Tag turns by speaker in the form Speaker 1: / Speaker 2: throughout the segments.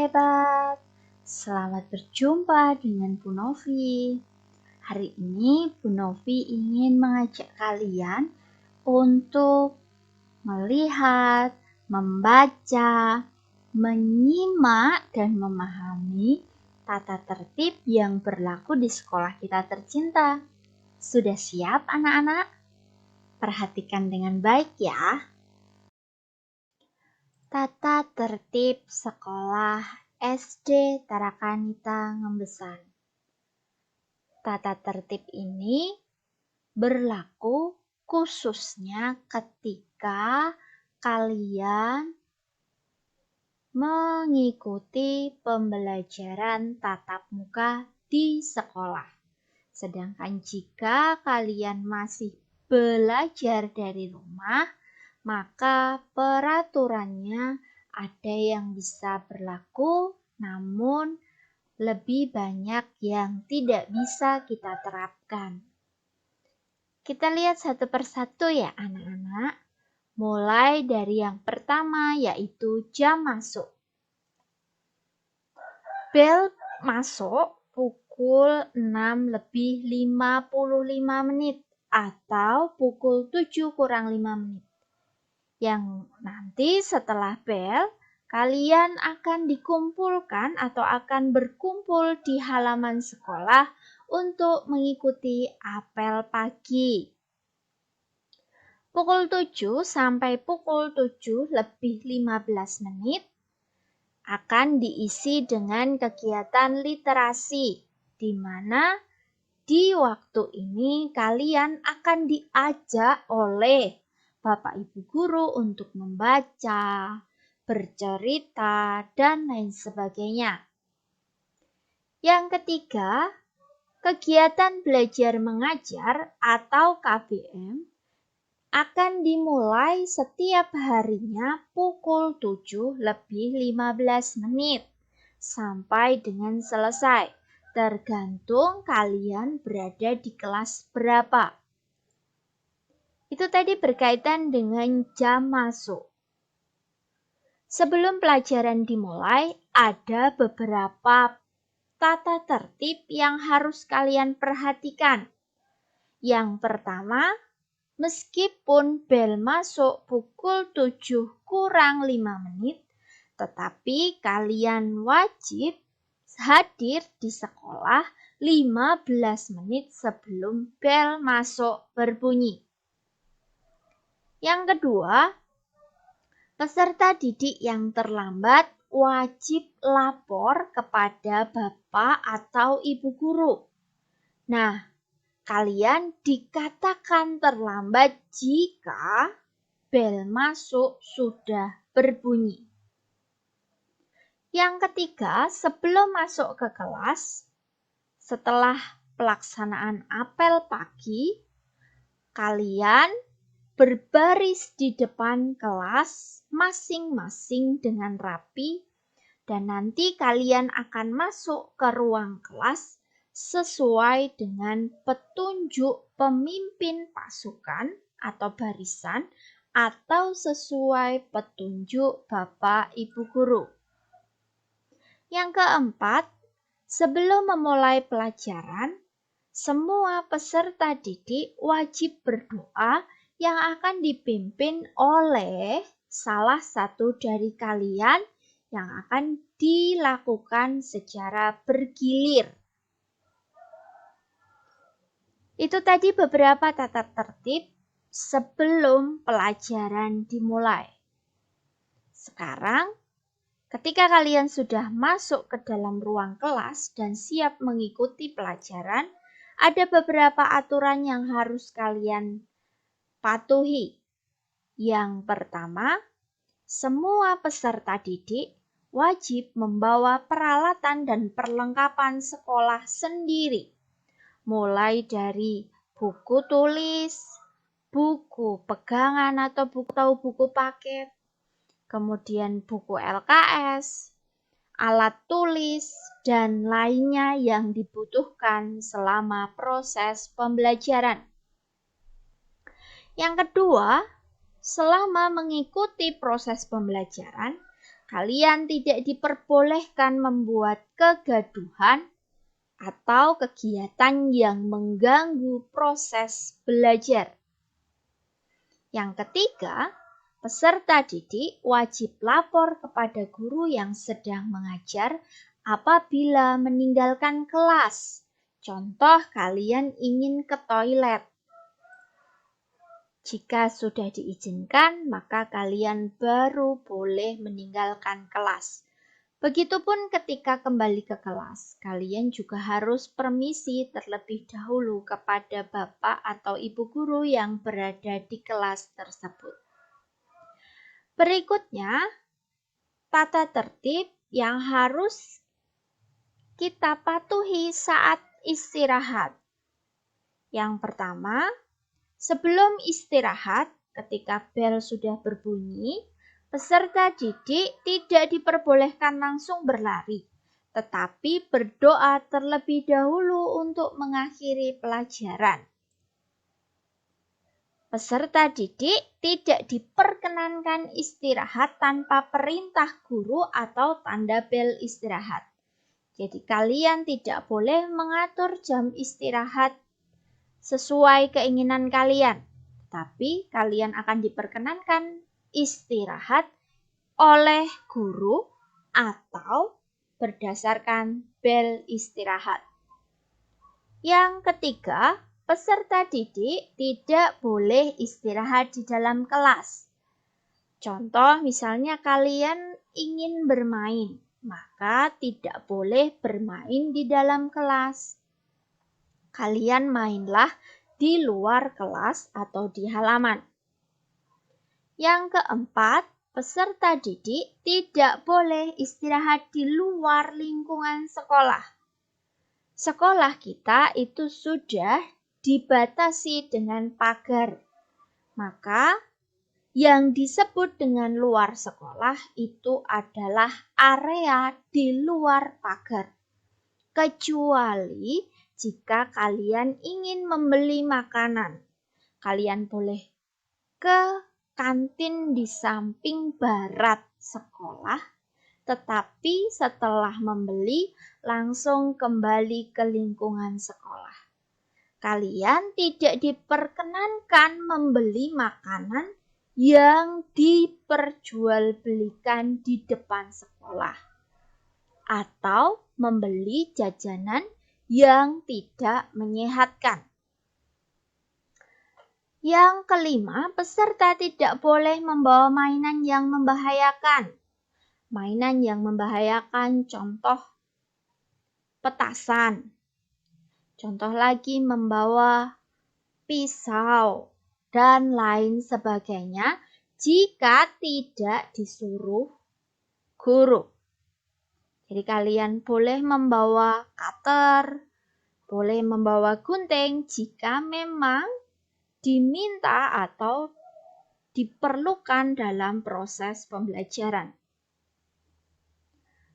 Speaker 1: hebat, selamat berjumpa dengan Bu Novi. Hari ini Bu Novi ingin mengajak kalian untuk melihat, membaca, menyimak, dan memahami tata tertib yang berlaku di sekolah kita tercinta. Sudah siap anak-anak? Perhatikan dengan baik ya. Tata tertib sekolah SD Tarakanita Ngembesan. Tata tertib ini berlaku khususnya ketika kalian mengikuti pembelajaran tatap muka di sekolah. Sedangkan jika kalian masih belajar dari rumah, maka peraturannya ada yang bisa berlaku, namun lebih banyak yang tidak bisa kita terapkan. Kita lihat satu persatu ya anak-anak. Mulai dari yang pertama yaitu jam masuk. Bel masuk pukul 6:55 atau pukul 7:05. Yang nanti setelah bel, kalian akan dikumpulkan atau akan berkumpul di halaman sekolah untuk mengikuti apel pagi. Pukul 7 sampai pukul 7:15 akan diisi dengan kegiatan literasi, di mana di waktu ini kalian akan diajak oleh Bapak Ibu Guru untuk membaca, bercerita, dan lain sebagainya. Yang ketiga, kegiatan belajar mengajar atau KBM akan dimulai setiap harinya pukul 7:15 sampai dengan selesai, tergantung kalian berada di kelas berapa. Itu tadi berkaitan dengan jam masuk. Sebelum pelajaran dimulai, ada beberapa tata tertib yang harus kalian perhatikan. Yang pertama, meskipun bel masuk pukul 7:05, tetapi kalian wajib hadir di sekolah 15 menit sebelum bel masuk berbunyi. Yang kedua, peserta didik yang terlambat wajib lapor kepada Bapak atau Ibu Guru. Nah, kalian dikatakan terlambat jika bel masuk sudah berbunyi. Yang ketiga, sebelum masuk ke kelas, setelah pelaksanaan apel pagi, kalian berbaris di depan kelas masing-masing dengan rapi, dan nanti kalian akan masuk ke ruang kelas sesuai dengan petunjuk pemimpin pasukan atau barisan atau sesuai petunjuk Bapak Ibu Guru. Yang keempat, sebelum memulai pelajaran, semua peserta didik wajib berdoa yang akan dipimpin oleh salah satu dari kalian yang akan dilakukan secara bergilir. Itu tadi beberapa tata tertib sebelum pelajaran dimulai. Sekarang, ketika kalian sudah masuk ke dalam ruang kelas dan siap mengikuti pelajaran, ada beberapa aturan yang harus kalian patuhi. Yang pertama, semua peserta didik wajib membawa peralatan dan perlengkapan sekolah sendiri, mulai dari buku tulis, buku pegangan atau buku paket, kemudian buku LKS, alat tulis, dan lainnya yang dibutuhkan selama proses pembelajaran. Yang kedua, selama mengikuti proses pembelajaran, Kalian tidak diperbolehkan membuat kegaduhan atau kegiatan yang mengganggu proses belajar. Yang ketiga, peserta didik wajib lapor kepada guru yang sedang mengajar apabila meninggalkan kelas. Contoh, kalian ingin ke toilet. Jika sudah diizinkan, maka kalian baru boleh meninggalkan kelas. Begitupun ketika kembali ke kelas, kalian juga harus permisi terlebih dahulu kepada bapak atau ibu guru yang berada di kelas tersebut. Berikutnya, tata tertib yang harus kita patuhi saat istirahat. Yang pertama, sebelum istirahat, ketika bel sudah berbunyi, peserta didik tidak diperbolehkan langsung berlari, tetapi berdoa terlebih dahulu untuk mengakhiri pelajaran. Peserta didik tidak diperkenankan istirahat tanpa perintah guru atau tanda bel istirahat. Jadi kalian tidak boleh mengatur jam istirahat sesuai keinginan kalian, tapi kalian akan diperkenankan istirahat oleh guru atau berdasarkan bel istirahat. Yang ketiga, peserta didik tidak boleh istirahat di dalam kelas. Contoh, misalnya kalian ingin bermain, maka tidak boleh bermain di dalam kelas. Kalian mainlah di luar kelas atau di halaman. Yang keempat, peserta didik tidak boleh istirahat di luar lingkungan sekolah. Sekolah kita itu sudah dibatasi dengan pagar. Maka yang disebut dengan luar sekolah itu adalah area di luar pagar. Kecuali jika kalian ingin membeli makanan, kalian boleh ke kantin di samping barat sekolah, tetapi setelah membeli langsung kembali ke lingkungan sekolah. Kalian tidak diperkenankan membeli makanan yang diperjualbelikan di depan sekolah atau membeli jajanan yang tidak menyehatkan. Yang kelima, peserta tidak boleh membawa mainan yang membahayakan. Mainan yang membahayakan contoh petasan. Contoh lagi membawa pisau dan lain sebagainya jika tidak disuruh guru. Jadi kalian boleh membawa cutter, boleh membawa gunting jika memang diminta atau diperlukan dalam proses pembelajaran.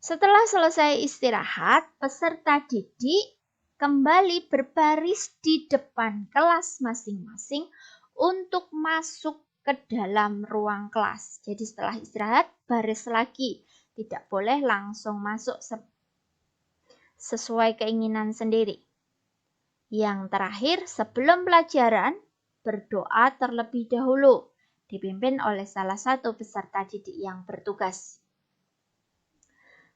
Speaker 1: Setelah selesai istirahat, peserta didik kembali berbaris di depan kelas masing-masing untuk masuk ke dalam ruang kelas. Jadi setelah istirahat, baris lagi. Tidak boleh langsung masuk sesuai keinginan sendiri. Yang terakhir, sebelum pelajaran, berdoa terlebih dahulu, dipimpin oleh salah satu peserta didik yang bertugas.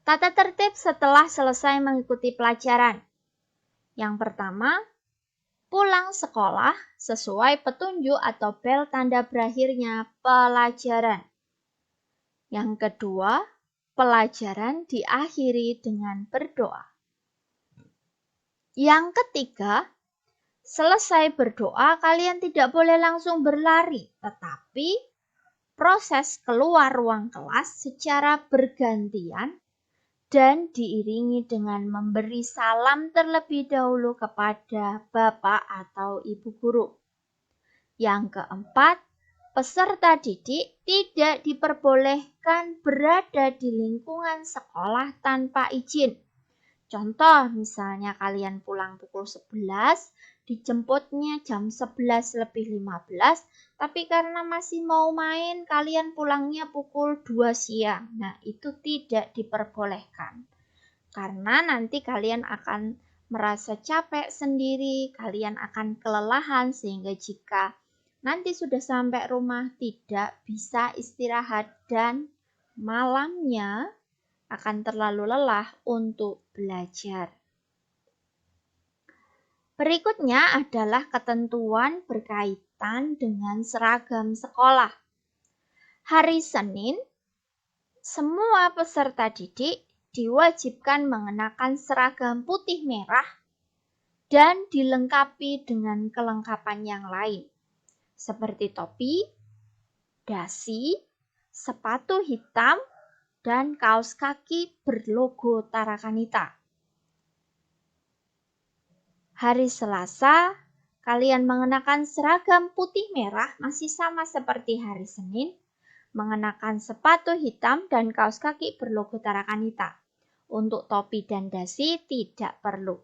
Speaker 1: Tata tertib setelah selesai mengikuti pelajaran. Yang pertama, pulang sekolah sesuai petunjuk atau bel tanda berakhirnya pelajaran. Yang kedua, pelajaran diakhiri dengan berdoa. Yang ketiga, selesai berdoa kalian tidak boleh langsung berlari, tetapi proses keluar ruang kelas secara bergantian dan diiringi dengan memberi salam terlebih dahulu kepada bapak atau ibu guru. Yang keempat, peserta didik tidak diperbolehkan berada di lingkungan sekolah tanpa izin. Contoh, misalnya kalian pulang pukul 11, dijemputnya jam 11 lebih 15, tapi karena masih mau main, kalian pulangnya pukul 2 siang. Nah, itu tidak diperbolehkan. Karena nanti kalian akan merasa capek sendiri, kalian akan kelelahan, sehingga jika nanti sudah sampai rumah tidak bisa istirahat dan malamnya akan terlalu lelah untuk belajar. Berikutnya adalah ketentuan berkaitan dengan seragam sekolah. Hari Senin, semua peserta didik diwajibkan mengenakan seragam putih merah dan dilengkapi dengan kelengkapan yang lain, seperti topi, dasi, sepatu hitam, dan kaos kaki berlogo Tarakanita. Hari Selasa, kalian mengenakan seragam putih merah masih sama seperti hari Senin, mengenakan sepatu hitam dan kaos kaki berlogo Tarakanita. Untuk topi dan dasi tidak perlu.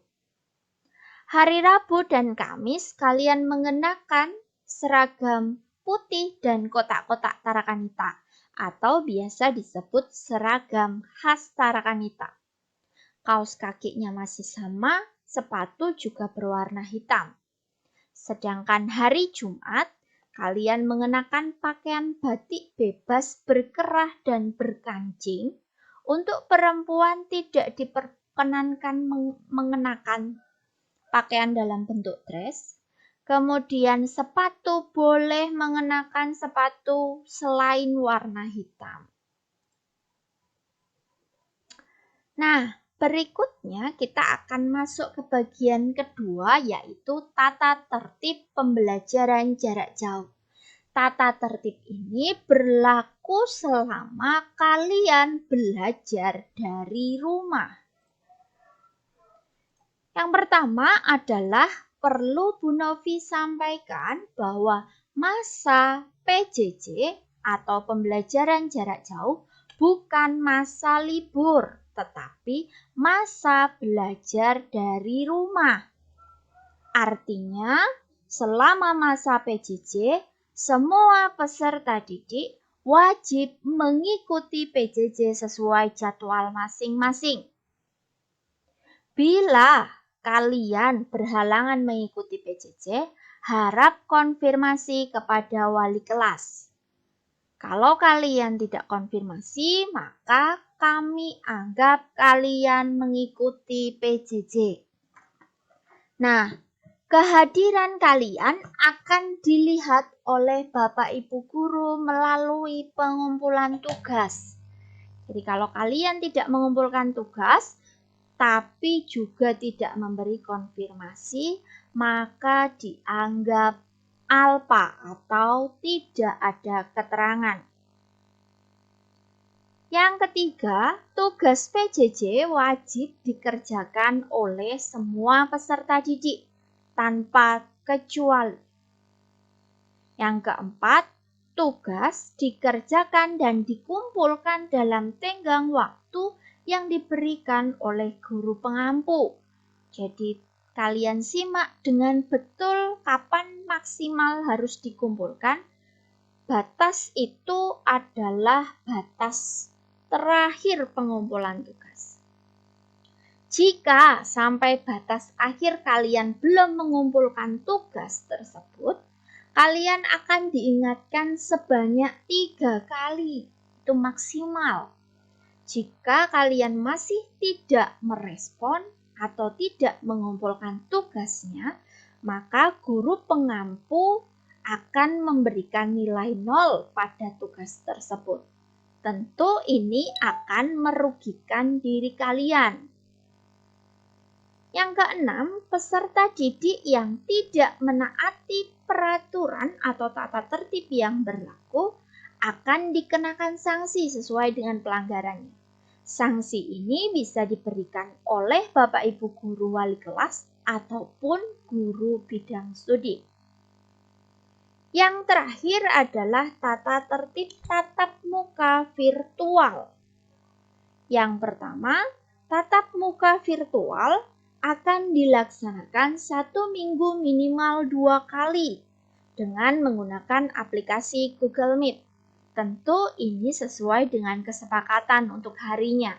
Speaker 1: Hari Rabu dan Kamis, kalian mengenakan seragam putih dan kotak-kotak Tarakanita, atau biasa disebut seragam khas Tarakanita. Kaos kakinya masih sama, sepatu juga berwarna hitam. Sedangkan hari Jumat, kalian mengenakan pakaian batik bebas berkerah dan berkancing. Untuk perempuan tidak diperkenankan mengenakan pakaian dalam bentuk dress. Kemudian sepatu boleh mengenakan sepatu selain warna hitam. Nah, berikutnya kita akan masuk ke bagian kedua, yaitu tata tertib pembelajaran jarak jauh. Tata tertib ini berlaku selama kalian belajar dari rumah. Yang pertama adalah perlu Bu Novi sampaikan bahwa masa PJJ atau pembelajaran jarak jauh bukan masa libur, tetapi masa belajar dari rumah. Artinya, selama masa PJJ, semua peserta didik wajib mengikuti PJJ sesuai jadwal masing-masing. Bila kalian berhalangan mengikuti PJJ, harap konfirmasi kepada wali kelas. Kalau kalian tidak konfirmasi, maka kami anggap kalian mengikuti PJJ. Nah, kehadiran kalian akan dilihat oleh Bapak Ibu Guru melalui pengumpulan tugas. Jadi kalau kalian tidak mengumpulkan tugas, tapi juga tidak memberi konfirmasi, maka dianggap alpa atau tidak ada keterangan. Yang ketiga, tugas PJJ wajib dikerjakan oleh semua peserta didik tanpa kecuali. Yang keempat, tugas dikerjakan dan dikumpulkan dalam tenggang waktu yang diberikan oleh guru pengampu. Jadi kalian simak dengan betul kapan maksimal harus dikumpulkan. Batas itu adalah batas terakhir pengumpulan tugas. Jika sampai batas akhir kalian belum mengumpulkan tugas tersebut, kalian akan diingatkan sebanyak 3 kali. Itu maksimal. Jika kalian masih tidak merespon atau tidak mengumpulkan tugasnya, maka guru pengampu akan memberikan nilai 0 pada tugas tersebut. Tentu ini akan merugikan diri kalian. Yang keenam, peserta didik yang tidak menaati peraturan atau tata tertib yang berlaku akan dikenakan sanksi sesuai dengan pelanggarannya. Sanksi ini bisa diberikan oleh Bapak Ibu Guru Wali Kelas ataupun guru bidang studi. Yang terakhir adalah tata tertib tatap muka virtual. Yang pertama, Tatap muka virtual akan dilaksanakan 1 minggu minimal 2 kali dengan menggunakan aplikasi Google Meet. Tentu ini sesuai dengan kesepakatan untuk harinya.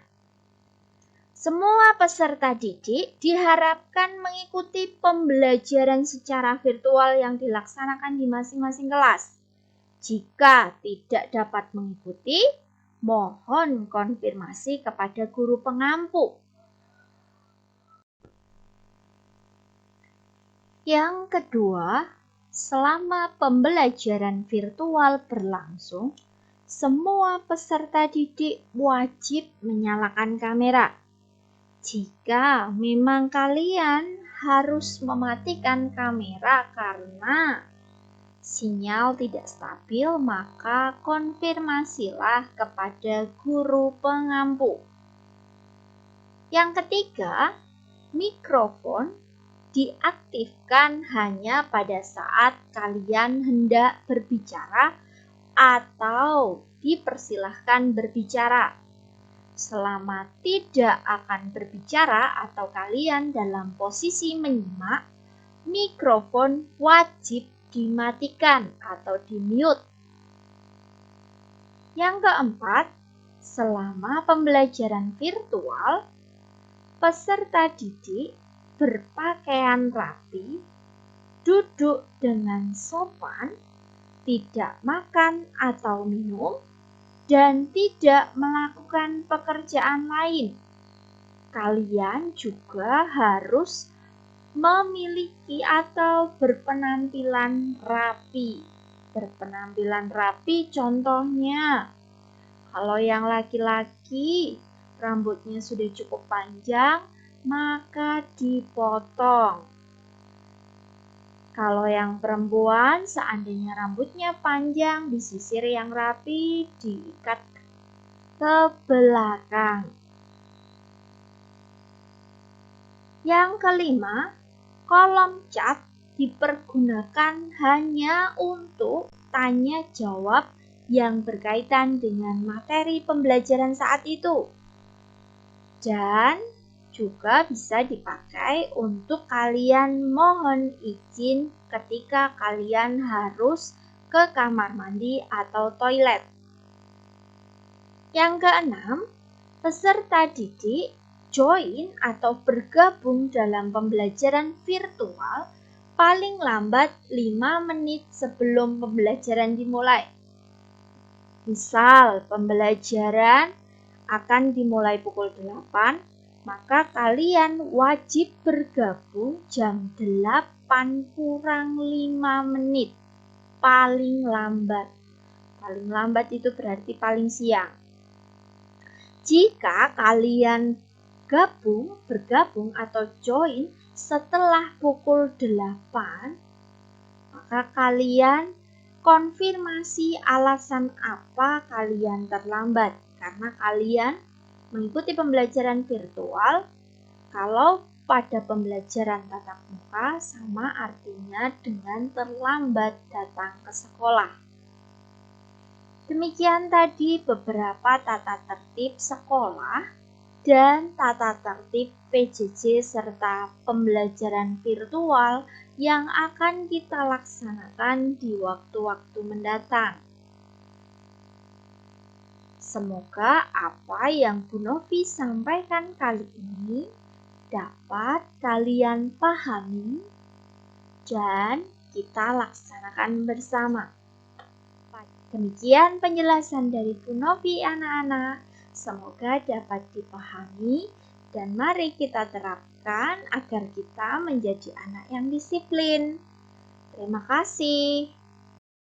Speaker 1: Semua peserta didik diharapkan mengikuti pembelajaran secara virtual yang dilaksanakan di masing-masing kelas. Jika tidak dapat mengikuti, mohon konfirmasi kepada guru pengampu. Yang kedua, selama pembelajaran virtual berlangsung, semua peserta didik wajib menyalakan kamera. Jika memang kalian harus mematikan kamera karena sinyal tidak stabil, maka konfirmasilah kepada guru pengampu. Yang ketiga, mikrofon diaktifkan hanya pada saat kalian hendak berbicara atau dipersilahkan berbicara. Selama tidak akan berbicara atau kalian dalam posisi menyimak, mikrofon wajib dimatikan atau di-mute. Yang keempat, selama pembelajaran virtual, peserta didik berpakaian rapi, duduk dengan sopan, tidak makan atau minum, dan tidak melakukan pekerjaan lain. Kalian juga harus memiliki atau berpenampilan rapi. Berpenampilan rapi contohnya, kalau yang laki-laki rambutnya sudah cukup panjang, maka dipotong. Kalau yang perempuan, seandainya rambutnya panjang, disisir yang rapi, diikat ke belakang. Yang kelima, kolom chat dipergunakan hanya untuk tanya jawab yang berkaitan dengan materi pembelajaran saat itu. Dan juga bisa dipakai untuk kalian mohon izin ketika kalian harus ke kamar mandi atau toilet. Yang keenam, peserta didik join atau bergabung dalam pembelajaran virtual paling lambat 5 menit sebelum pembelajaran dimulai. Misal pembelajaran akan dimulai pukul 8, maka kalian wajib bergabung jam 8 kurang 5 menit. Paling lambat. Paling lambat itu berarti paling siang. Jika kalian bergabung atau join setelah pukul 8, maka kalian konfirmasi alasan apa kalian terlambat. Karena kalian mengikuti pembelajaran virtual, kalau pada pembelajaran tatap muka sama artinya dengan terlambat datang ke sekolah. Demikian tadi beberapa tata tertib sekolah dan tata tertib PJJ serta pembelajaran virtual yang akan kita laksanakan di waktu-waktu mendatang. Semoga apa yang Bu Novi sampaikan kali ini dapat kalian pahami dan kita laksanakan bersama. Demikian penjelasan dari Bu Novi anak-anak. Semoga dapat dipahami dan mari kita terapkan agar kita menjadi anak yang disiplin. Terima kasih.